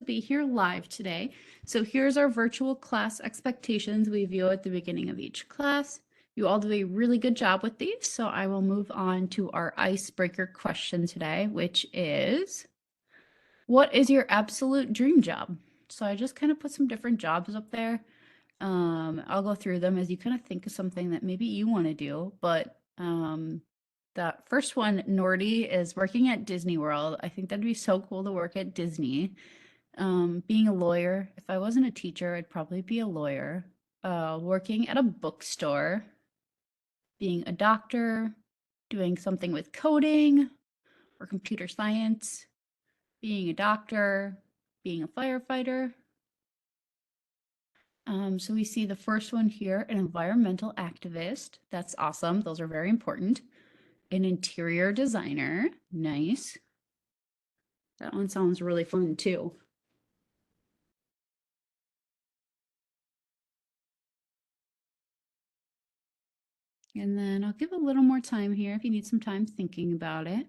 be here live today. So here's our virtual class expectations we view at the beginning of each class. You all do a really good job with these, so I will move on to our icebreaker question today, which is, what is your absolute dream job? So I just kind of put some different jobs up there. I'll go through them as you kind of think of something that maybe you want to do, but that first one, Nordy, is working at Disney World. I think that'd be so cool to work at Disney. Being a lawyer. If I wasn't a teacher, I'd probably be a lawyer. Working at a bookstore. Being a doctor. Doing something with coding or computer science. Being a doctor. Being a firefighter. So we see the first one here, an environmental activist. That's awesome. Those are very important. An interior designer. Nice. That one sounds really fun too. And then I'll give a little more time here if you need some time thinking about it.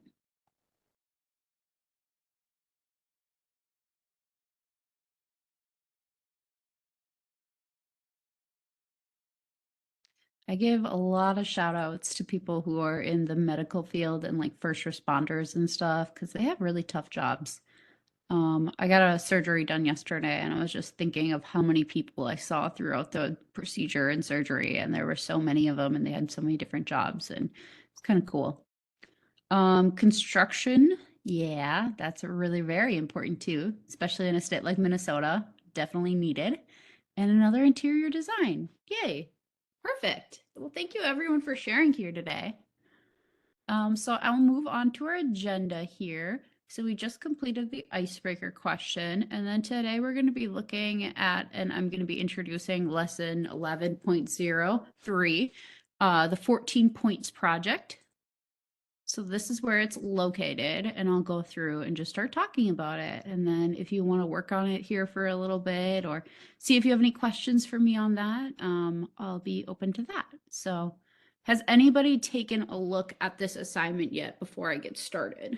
I give a lot of shout outs to people who are in the medical field and like first responders and stuff because they have really tough jobs. I got a surgery done yesterday and I was just thinking of how many people I saw throughout the procedure and surgery, and there were so many of them and they had so many different jobs, and it's kind of cool. Construction, yeah, that's really very important too, especially in a state like Minnesota. Definitely needed. And another interior design. Yay. Perfect. Well, thank you everyone for sharing here today. So I'll move on to our agenda here. So we just completed the icebreaker question, and then today we're going to be looking at, and I'm going to be introducing lesson 11.03, the 14 points project. So this is where it's located, and I'll go through and just start talking about it. And then if you want to work on it here for a little bit or see if you have any questions for me on that, I'll be open to that. So has anybody taken a look at this assignment yet before I get started?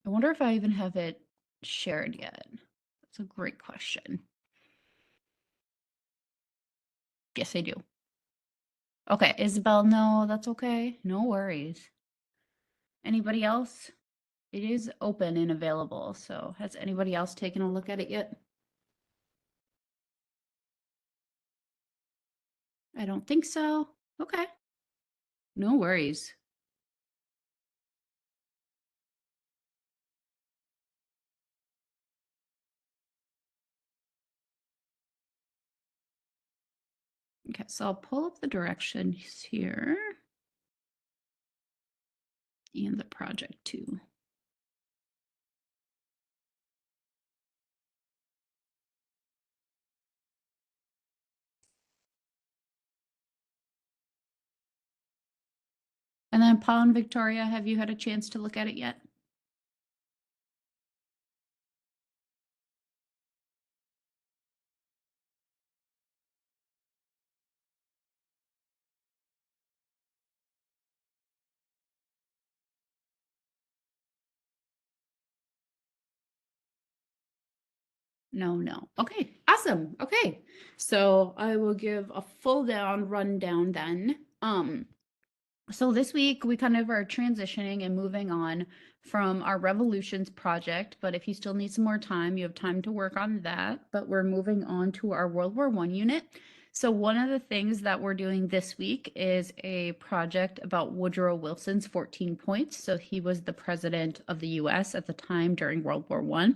I wonder if I even have it shared yet. That's a great question. Yes, I do. Okay, Isabel, no, that's okay. No worries. Anybody else? It is open and available, so has anybody else taken a look at it yet? I don't think so. Okay, no worries. Okay, so I'll pull up the directions here and the project too. And then Paul and Victoria, have you had a chance to look at it yet? No. Okay, awesome. Okay, so I will give a full down rundown then. So this week we kind of are transitioning and moving on from our Revolutions project, but if you still need some more time, you have time to work on that. But we're moving on to our World War I unit. So one of the things that we're doing this week is a project about Woodrow Wilson's 14 points. So he was the president of the US at the time during World War I.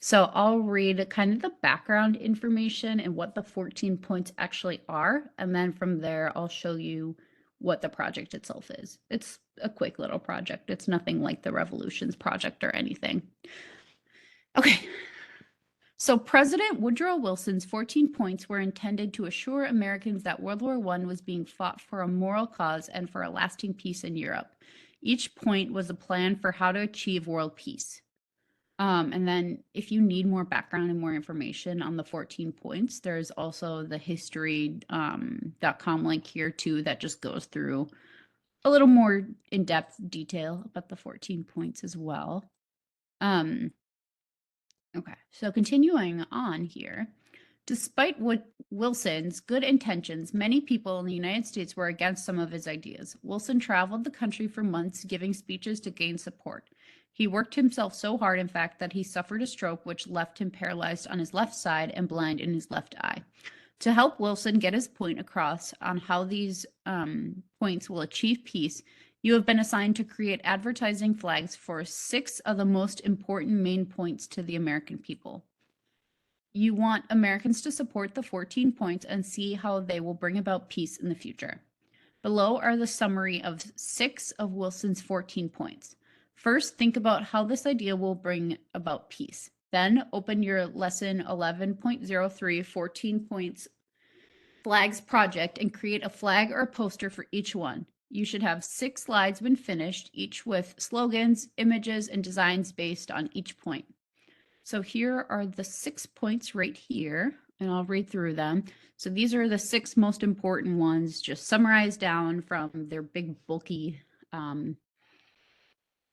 So I'll read kind of the background information and what the 14 points actually are. And then from there, I'll show you what the project itself is. It's a quick little project. It's nothing like the Revolutions project or anything. Okay. So President Woodrow Wilson's 14 points were intended to assure Americans that World War I was being fought for a moral cause and for a lasting peace in Europe. Each point was a plan for how to achieve world peace. And then if you need more background and more information on the 14 points, there's also the history.com link here too that just goes through a little more in-depth detail about the 14 points as well. Okay, so continuing on here. Despite Wilson's good intentions, many people in the United States were against some of his ideas. Wilson traveled the country for months giving speeches to gain support. He worked himself so hard, in fact, that he suffered a stroke which left him paralyzed on his left side and blind in his left eye. To help Wilson get his point across on how these points will achieve peace, you have been assigned to create advertising flags for 6 of the most important main points to the American people. You want Americans to support the 14 points and see how they will bring about peace in the future. Below are the summary of 6 of Wilson's 14 points. First, think about how this idea will bring about peace. Then open your lesson 11.03 14 points flags project and create a flag or a poster for each one. You should have 6 slides when finished, each with slogans, images, and designs based on each point. So here are the 6 points right here, and I'll read through them. So these are the 6 most important ones, just summarized down from their big bulky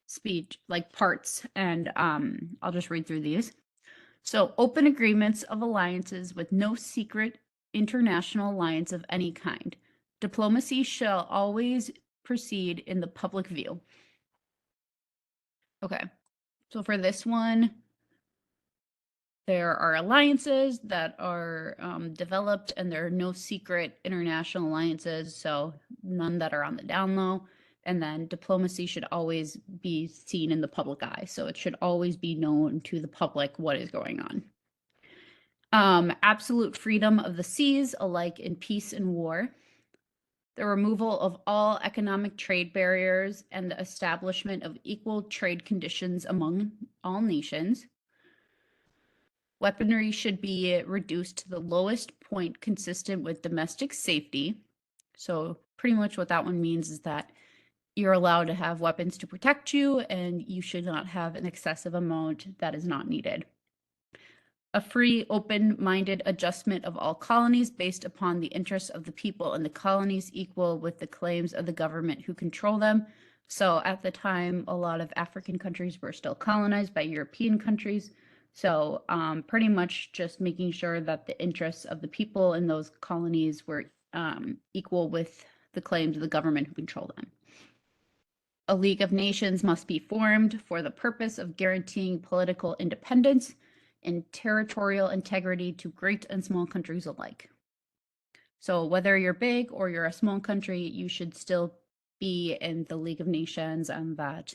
speech, like parts, and I'll just read through these. So open agreements of alliances with no secret international alliance of any kind. Diplomacy shall always proceed in the public view. Okay, so for this one, there are alliances that are developed, and there are no secret international alliances, so none that are on the down low. And then diplomacy should always be seen in the public eye, so it should always be known to the public what is going on. Absolute freedom of the seas, alike in peace and war. The removal of all economic trade barriers and the establishment of equal trade conditions among all nations. Weaponry should be reduced to the lowest point consistent with domestic safety. So pretty much what that one means is that you're allowed to have weapons to protect you, and you should not have an excessive amount that is not needed. A free, open-minded adjustment of all colonies based upon the interests of the people and the colonies equal with the claims of the government who control them. So at the time, a lot of African countries were still colonized by European countries. So pretty much just making sure that the interests of the people in those colonies were equal with the claims of the government who control them. A League of Nations must be formed for the purpose of guaranteeing political independence and territorial integrity to great and small countries alike. So whether you're big or you're a small country, you should still be in the League of Nations, and that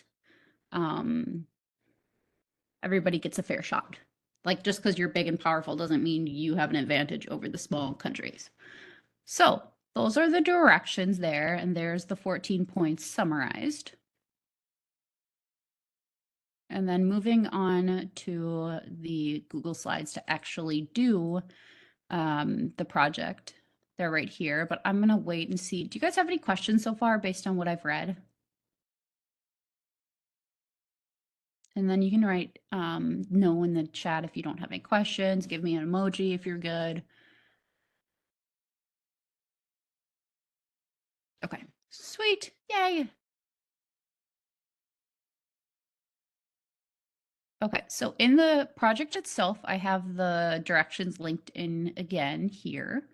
everybody gets a fair shot. Like, just because you're big and powerful doesn't mean you have an advantage over the small countries. So those are the directions there, and there's the 14 points summarized. And then moving on to the Google Slides to actually do the project. They're right here, but I'm going to wait and see. Do you guys have any questions so far based on what I've read? And then you can write no in the chat if you don't have any questions. Give me an emoji if you're good. Okay, sweet. Yay. Okay, so in the project itself, I have the directions linked in again here.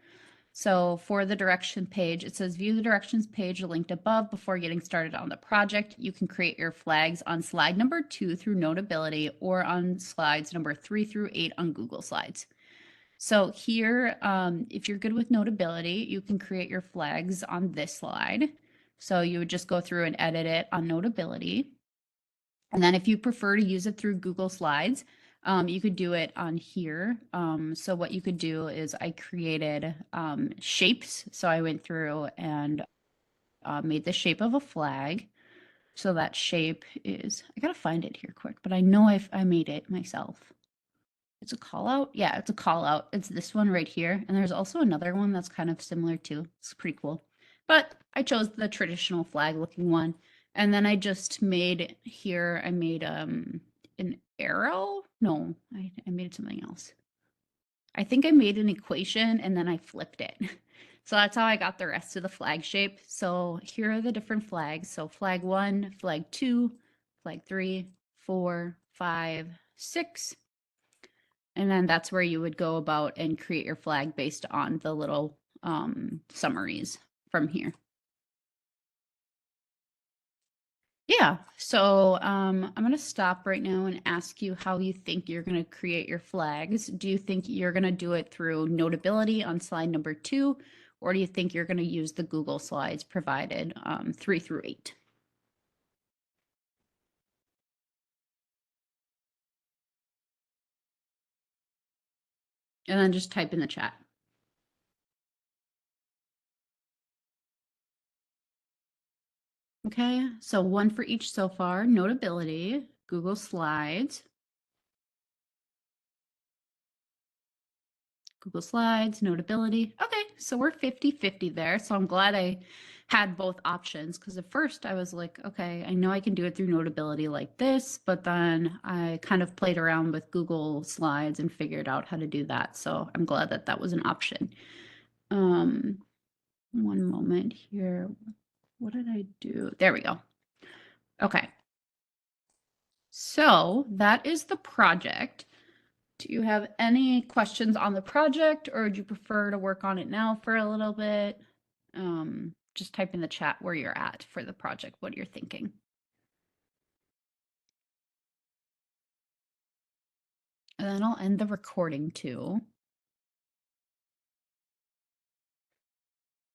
So for the direction page, it says view the directions page linked above before getting started on the project. You can create your flags on slide number 2 through Notability, or on slides number 3 through 8 on Google Slides. So here, if you're good with Notability, you can create your flags on this slide. So you would just go through and edit it on Notability. And then if you prefer to use it through Google Slides, you could do it on here. So what you could do is I created shapes. So I went through and made the shape of a flag. So that shape is, I gotta find it here quick, but I know I made it myself. It's a call out. Yeah, it's a call out. It's this one right here. And there's also another one that's kind of similar too. It's pretty cool. But I chose the traditional flag looking one. And then I just made here, I made an arrow. No, I made something else. I think I made an equation and then I flipped it. So that's how I got the rest of the flag shape. So here are the different flags. So flag 1, flag 2, flag 3, 4, 5, 6. And then that's where you would go about and create your flag based on the little summaries from here. Yeah. So I'm going to stop right now and ask you how you think you're going to create your flags. Do you think you're going to do it through Notability on slide number 2, or do you think you're going to use the Google Slides provided 3 through 8? And then just type in the chat. Okay, so 1 for each so far. Notability, Google Slides. Google Slides, Notability. Okay, so we're 50-50 there. So I'm glad I had both options, because at first I was like, okay, I know I can do it through Notability like this, but then I kind of played around with Google Slides and figured out how to do that. So I'm glad that that was an option. One moment here. What did I do? There we go. Okay. So that is the project. Do you have any questions on the project, or would you prefer to work on it now for a little bit? Just type in the chat where you're at for the project, what you're thinking. And then I'll end the recording too.